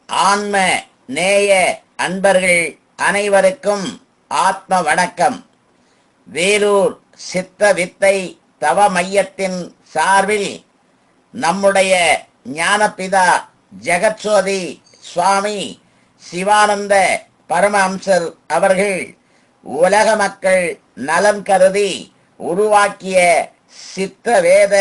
ஆன்ம நேய அன்பர்கள் அனைவருக்கும் ஆத்ம வணக்கம். வேலூர் சித்த வித்தை தவ மையத்தின் சார்பில் நம்முடைய ஞானபிதா ஜெகத்சோதி சுவாமி சிவானந்த பரமஹம்சர் அவர்கள் உலக மக்கள் நலன் கருதி உருவாக்கிய சித்த வேத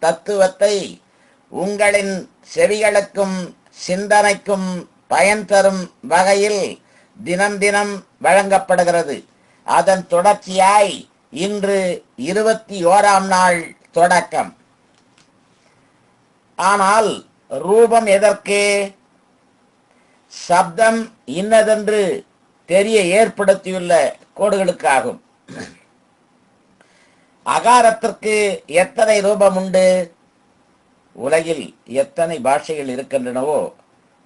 தத்துவத்தை உங்களின் செவிகளுக்கும் சிந்தனைக்கும் பயன் தரும் வகையில் தினம் தினம் வழங்கப்படுகிறது. அதன் தொடர்ச்சியாய் இன்று 21ஆம் நாள் தொடக்கம். ஆனால் ரூபம் எதற்கு? சப்தம் இன்னதென்று தெரிய ஏற்படுத்தியுள்ள கோடுகளுக்காகும். அகாரத்திற்கு எத்தனை ரூபம் உண்டு? உலகில் எத்தனை பாஷைகள் இருக்கின்றனவோ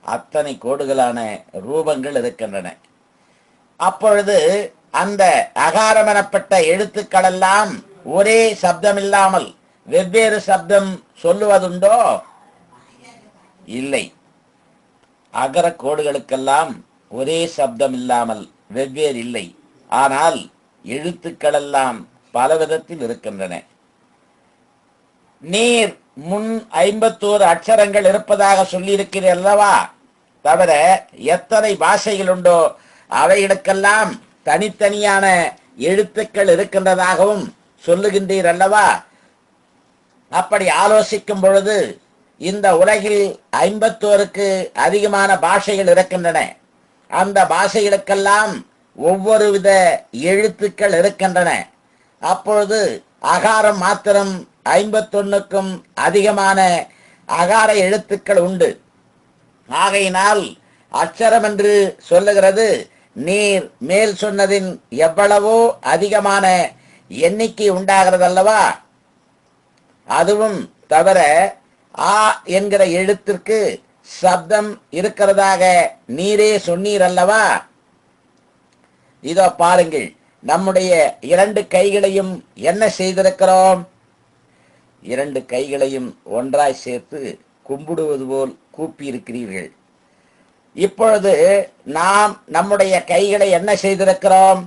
அத்தனை கோடுகளான ரூபங்கள் இருக்கின்றன. அப்பொழுது அந்த அகாரம் எனப்பட்ட எழுத்துக்களெல்லாம் ஒரே சப்தம் இல்லாமல் வெவ்வேறு சப்தம் சொல்லுவதுண்டோ? இல்லை. அகர கோடுகளுக்கெல்லாம் ஒரே சப்தம் இல்லாமல் வெவ்வேறு இல்லை. ஆனால் எழுத்துக்களெல்லாம் பலவிதத்தில் இருக்கின்றன. நீர் முன் 51 அக்ஷரங்கள் இருப்பதாக சொல்லியிருக்கிறீர் அல்லவா? தவிர எத்தனை பாஷைகள் உண்டோ அவைகளுக்கெல்லாம் தனித்தனியான எழுத்துக்கள் இருக்கின்றதாகவும் சொல்லுகின்றீர் அல்லவா? அப்படி ஆலோசிக்கும் பொழுது இந்த உலகில் 51க்கு அதிகமான பாஷைகள் இருக்கின்றன. அந்த பாஷைகளுக்கெல்லாம் ஒவ்வொரு வித எழுத்துக்கள் இருக்கின்றன. அப்பொழுது அகாரம் மாத்திரம் 51க்கும் அதிகமான அகார எழுத்துக்கள் உண்டு. ஆகையினால் அக்ஷரம் என்று சொல்லுகிறது நீர் மேல் சொன்னதின் எவ்வளவோ அதிகமான எண்ணிக்கை உண்டாகிறது அல்லவா? அதுவும் தவிர ஆ என்கிற எழுத்திற்கு சப்தம் இருக்கிறதாக நீரே சொன்னீர் அல்லவா? இதோ பாருங்கள், நம்முடைய 2 கைகளையும் என்ன செய்திருக்கிறோம்? 2 கைகளையும் ஒன்றாய் சேர்த்து கும்பிடுவது போல் கூப்பியிருக்கிறீர்கள். இப்பொழுது நாம் நம்முடைய கைகளை என்ன செய்திருக்கிறோம்?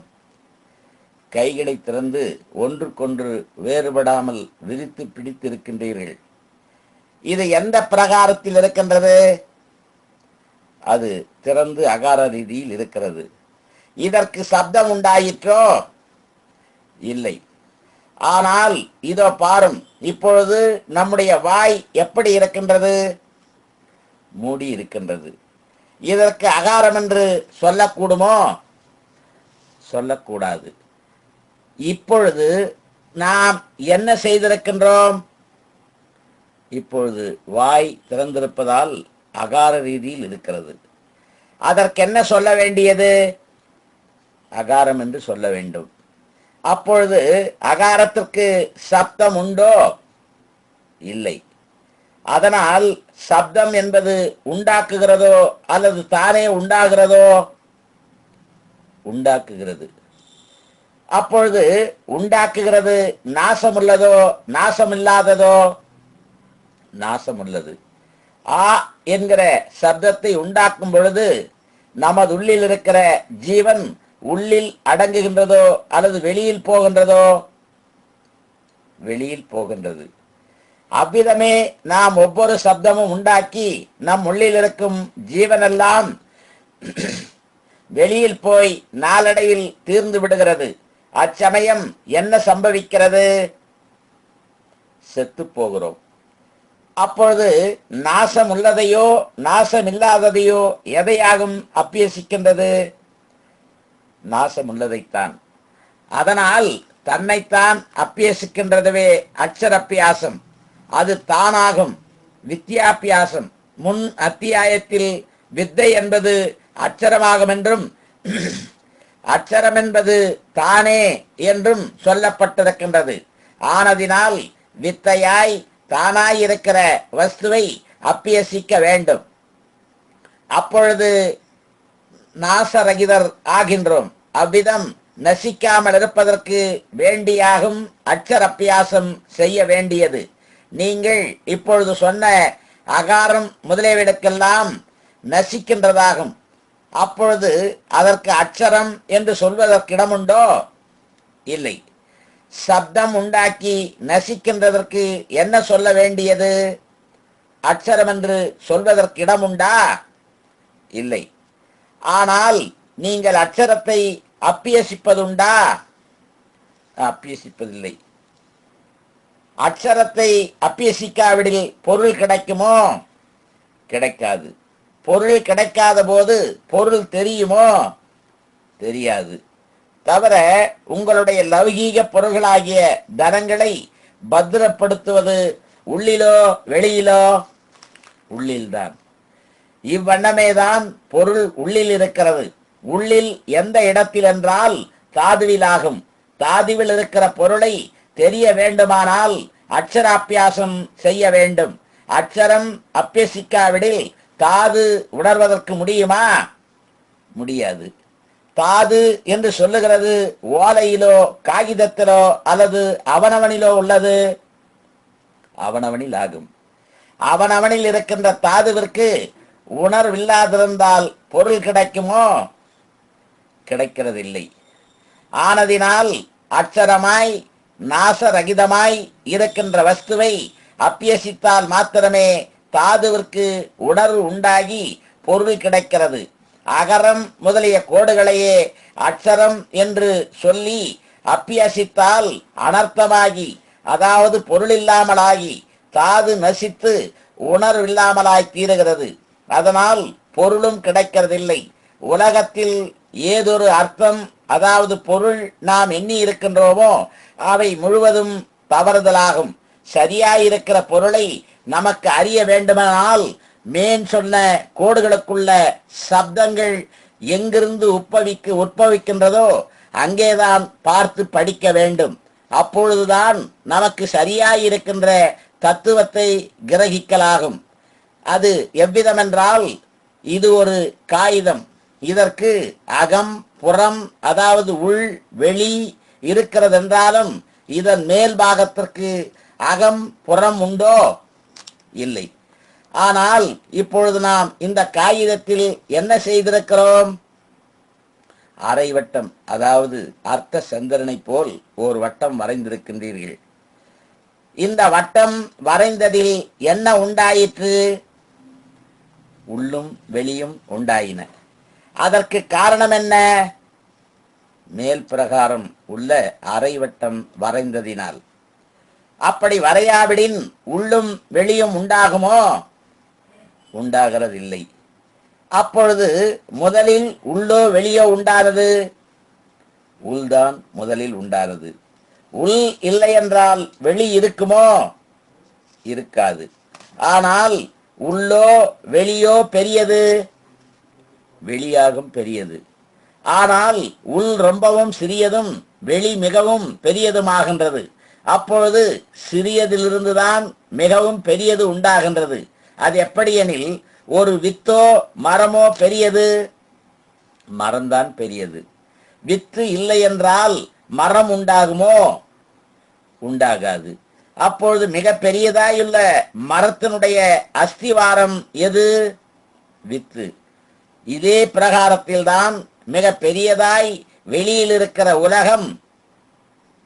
கைகளை திறந்து ஒன்றுக்கொன்று வேறுபடாமல் விரித்து பிடித்திருக்கின்றீர்கள். இது எந்த பிரகாரத்தில் இருக்கின்றது? அது திறந்து அகார ரீதியில் இருக்கிறது. இதற்கு சப்தம் உண்டாயிற்றோ? இல்லை. ஆனால் இதோ பாரும், இப்பொழுது நம்முடைய வாய் எப்படி இருக்கின்றது? மூடி இருக்கின்றது. இதற்கு அகாரம் என்று சொல்லக்கூடுமோ? சொல்லக்கூடாது. இப்பொழுது நாம் என்ன செய்திருக்கின்றோம்? இப்பொழுது வாய் திறந்திருப்பதால் அகார ரீதியில் இருக்கிறது. அதற்கு என்ன சொல்ல வேண்டியது? அகாரம் என்று சொல்ல வேண்டும். அப்பொழுது அகாரத்திற்கு சப்தம் உண்டோ? இல்லை. அதனால் சப்தம் என்பது உண்டாக்குகிறதோ அல்லது தானே உண்டாகிறதோ? உண்டாக்குகிறது. அப்பொழுது உண்டாக்குகிறது நாசமுள்ளதோ நாசமில்லாததோ? நாசமுள்ளது. ஆ என்கிற சப்தத்தை உண்டாக்கும் பொழுது நமது உள்ளில் இருக்கிற ஜீவன் உள்ளில் அடங்குகின்றதோ அல்லது வெளியில் போகின்றதோ? வெளியில் போகின்றது. அவ்விதமே நாம் ஒவ்வொரு சப்தமும் உண்டாக்கி நம் உள்ளில் இருக்கும் ஜீவனெல்லாம் வெளியில் போய் நாளடைவில் தீர்ந்து விடுகிறது. அச்சமயம் என்ன சம்பவிக்கிறது? செத்து போகிறோம். அப்பொழுது நாசம் உள்ளதையோ நாசம் இல்லாததையோ எதையாகும் அபியசிக்கின்றது? நாசம் உள்ளதைத்தான். அதனால் தன்னைத்தான் அப்பியசிக்கின்றதுவே அக்ஷரப்பியாசம். அது தானாகும். வித்யாபியாசம். முன் அத்தியாயத்தில் வித்தை என்பது அக்ஷரமாகும் என்றும் அக்ஷரம் என்பது தானே என்றும் சொல்லப்பட்டிருக்கின்றது. ஆனதினால் வித்தையாய் தானாய் இருக்கிற வஸ்துவை அப்பியசிக்க வேண்டும். அப்பொழுது நாசரகிதர் ஆகின்றோம். அவ்விதம் நசிக்காமல் இருப்பதற்கு வேண்டியாகும் அக்ஷரப்பியாசம் செய்ய வேண்டியது. நீங்கள் இப்பொழுது சொன்ன அகாரம் முதலியவற்றுக்கெல்லாம் நசிக்கின்றதாகும். அப்பொழுது அதற்கு அட்சரம் என்று சொல்வதற்கு இடமுண்டோ? இல்லை. சப்தம் உண்டாக்கி நசிக்கின்றதற்கு என்ன சொல்ல வேண்டியது? அட்சரம் என்று சொல்வதற்கு இடமுண்டா? இல்லை. ஆனால் நீங்கள் அட்சரத்தை அப்பியசிப்பதுண்டா? அப்பியசிப்பதில்லை. அட்சரத்தை அப்பியசிக்காவிடில் பொருள் கிடைக்குமோ? கிடைக்காது. பொருள் கிடைக்காத போது பொருள் தெரியுமோ? தெரியாது. தவிர உங்களுடைய லௌகீக பொருள்களாகிய தனங்களை பத்திரப்படுத்துவது உள்ளிலோ வெளியிலோ? உள்ளில்தான். இவ்வண்ணமேதான் பொருள் உள்ளில் இருக்கிறது. உள்ளில் எந்த இடத்தில் என்றால் தாதுவிலாகும். தாதுவில் இருக்கிற பொருளை தெரிய வேண்டுமானால் அட்சராபியாசம் செய்ய வேண்டும். அட்சரம் அப்பியசிக்காவிடில் தாது உணர்வதற்கு முடியுமா? முடியாது. தாது என்று சொல்லுகிறது ஓலையிலோ காகிதத்திலோ அல்லது அவனவனிலோ உள்ளது? அவனவனில் ஆகும். அவனவனில் இருக்கின்ற தாதுவிற்கு உணர்வில்லாதிருந்தால் பொருள் கிடைக்குமோ? கிடைக்கிறதில்லை. ஆனதினால் அட்சரமாய் நாசரகிதமாய் இருக்கின்ற வஸ்துவை அப்பியசித்தால் மாத்திரமே தாதுவிற்கு உணர்வு உண்டாகி பொருள் கிடைக்கிறது. அகரம் முதலிய கோடுகளையே அட்சரம் என்று சொல்லி அப்பியசித்தால் அனர்த்தமாகி, அதாவது பொருளில்லாமலாகி தாது நசித்து உணர்வில்லாமலாய் தீருகிறது. அதனால் பொருளும் கிடைக்கிறதில்லை. உலகத்தில் ஏதொரு அர்த்தம், அதாவது பொருள் நாம் எண்ணி இருக்கின்றோமோ அவை முழுவதும் தவறுதலாகும். சரியாயிருக்கிற பொருளை நமக்கு அறிய வேண்டுமானால் மேன் சொன்ன கோடுகளுக்குள்ள சப்தங்கள் எங்கிருந்து உட்பவிக்கின்றதோ அங்கேதான் பார்த்து படிக்க வேண்டும். அப்பொழுதுதான் நமக்கு சரியாயிருக்கின்ற தத்துவத்தை கிரகிக்கலாகும். அது எவ்விதமென்றால், இது ஒரு காகிதம். இதற்கு அகம் புறம், அதாவது உள் வெளி இருக்கிறதென்றாலும் இதன் மேல் பாகத்திற்கு அகம் புறம் உண்டோ? இல்லை. ஆனால் இப்பொழுது நாம் இந்த காகிதத்தில் என்ன செய்திருக்கிறோம்? அரை வட்டம், அதாவது அர்த்த சந்திரனை போல் ஒரு வட்டம் வரைந்திருக்கின்றீர்கள். இந்த வட்டம் வரைந்ததில் என்ன உண்டாயிற்று? உள்ளும் வெளியும் உண்டாயின. அதற்கு காரணம் என்ன? மேல் பிரகாரம் உள்ள அரை வட்டம் வரைந்ததினால். அப்படி வரையாவிடின் உள்ளும் வெளியும் உண்டாகுமோ? உண்டாகிறதில்லை. அப்பொழுது முதலில் உள்ளோ வெளியோ உண்டானது? உள்தான் முதலில் உண்டானது. உள் இல்லை என்றால் வெளி இருக்குமோ? இருக்காது. ஆனால் உள்ளோ வெளியோ பெரியது? வெளியாகும் பெரியது. ஆனால் உள் ரொம்பவும் சிறியதும் வெளி மிகவும் பெரியதுமாகின்றது. அப்பொழுது சிறியதிலிருந்துதான் மிகவும் பெரியது உண்டாகின்றது. அது எப்படி எனில், ஒரு வித்தோ மரமோ பெரியது? மரம்தான் பெரியது. வித்து இல்லை என்றால் மரம் உண்டாகுமோ? உண்டாகாது. அப்பொழுது மிக பெரியதாயுள்ள மரத்தினுடைய அஸ்திவாரம் எது? வித்து. இதே பிரகாரத்தில்தான் மிக பெரியதாய் வெளியில் இருக்கிற உலகம்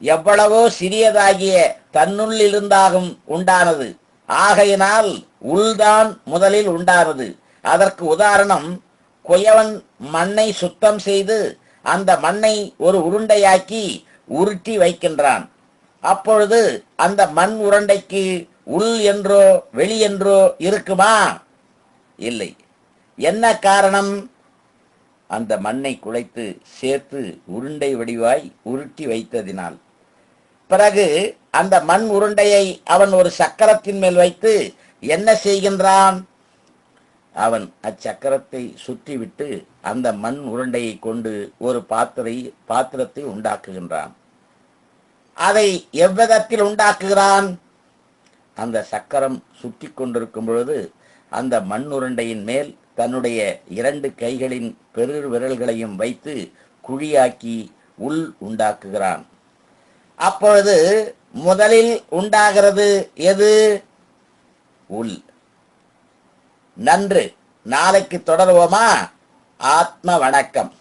எவ்வளவோ சிறியதாகிய தன்னுள் இருந்தாகும் உண்டானது. ஆகையினால் உள்தான் முதலில் உண்டானது. அதற்கு உதாரணம், குயவன் மண்ணை சுத்தம் செய்து அந்த மண்ணை ஒரு உருண்டையாக்கி உருட்டி வைக்கின்றான். அப்பொழுது அந்த மண் உருண்டைக்கு உள் என்றோ வெளி என்றோ இருக்குமா? இல்லை. என்ன காரணம்? அந்த மண்ணை குழைத்து சேர்த்து உருண்டை வடிவாய் உருட்டி வைத்ததினால். பிறகு அந்த மண் உருண்டையை அவன் ஒரு சக்கரத்தின் மேல் வைத்து என்ன செய்கின்றான்? அவன் அச்சக்கரத்தை சுற்றிவிட்டு அந்த மண் உருண்டையை கொண்டு ஒரு பாத்திரத்தை உண்டாக்குகின்றான். அதை எவ்விதத்தில் உண்டாக்குகிறான்? அந்த சக்கரம் சுற்றி கொண்டிருக்கும் பொழுது அந்த மண் உருண்டையின் மேல் தன்னுடைய 2 கைகளின் பெரு விரல்களையும் வைத்து குழியாக்கி உள் உண்டாக்குகிறான். அப்பொழுது முதலில் உண்டாகிறது எது? உள். நன்று. நாளைக்கு தொடருவோமா? ஆத்ம வணக்கம்.